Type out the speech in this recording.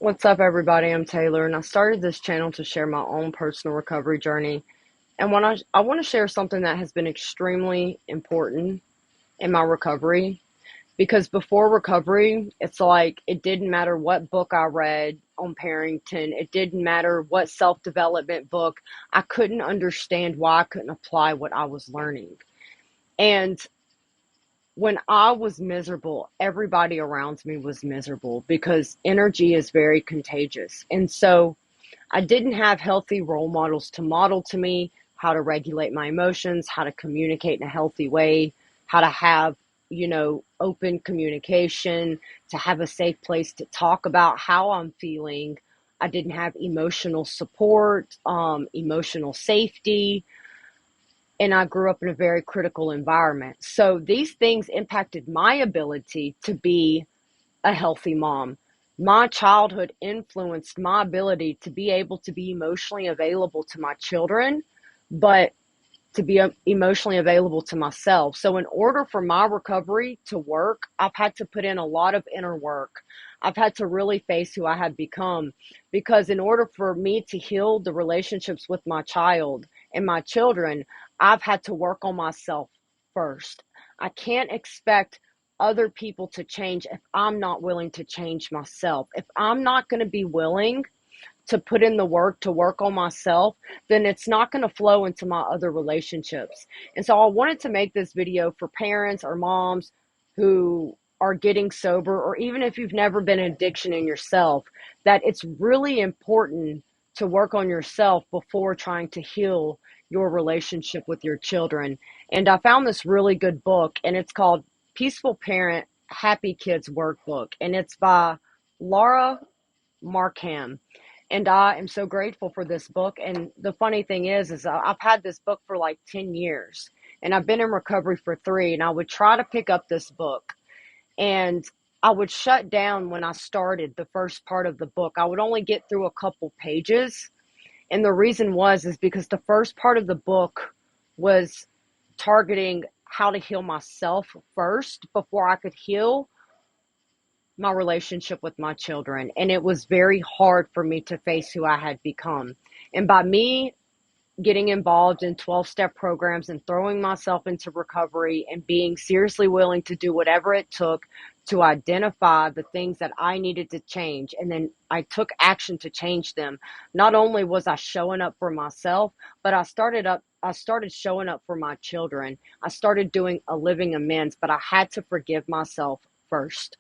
What's up, everybody? I'm Taylor, and I started this channel to share my own personal recovery journey. And when I want to share something that has been extremely important in my recovery, because before recovery, it's like it didn't matter what book I read on parenting, it didn't matter what self-development book, I couldn't understand why I couldn't apply what I was learning. And when I was miserable, everybody around me was miserable because energy is very contagious. And so I didn't have healthy role models to model to me how to regulate my emotions, how to communicate in a healthy way, how to have, open communication, to have a safe place to talk about how I'm feeling. I didn't have emotional support, emotional safety, and I grew up in a very critical environment. So these things impacted my ability to be a healthy mom. My childhood influenced my ability to be able to be emotionally available to my children, but to be emotionally available to myself. So in order for my recovery to work, I've had to put in a lot of inner work. I've had to really face who I have become, because in order for me to heal the relationships with my child and my children, I've had to work on myself first. I can't expect other people to change if I'm not willing to change myself. If I'm not going to be willing to put in the work to work on myself, then it's not going to flow into my other relationships. And so I wanted to make this video for parents or moms who are getting sober, or even if you've never been in addiction in yourself, that it's really important to work on yourself before trying to heal your relationship with your children. And I found this really good book, and it's called Peaceful Parent, Happy Kids Workbook, and it's by Laura Markham. And I am so grateful for this book. And the funny thing is I've had this book for like 10 years, and I've been in recovery for 3. And I would try to pick up this book, and I would shut down when I started the first part of the book. I would only get through a couple pages. And the reason is because the first part of the book was targeting how to heal myself first before I could heal my relationship with my children. And it was very hard for me to face who I had become. And by me getting involved in 12-step programs and throwing myself into recovery and being seriously willing to do whatever it took to identify the things that I needed to change, and then I took action to change them, not only was I showing up for myself, but I started showing up for my children. I started doing a living amends, but I had to forgive myself first.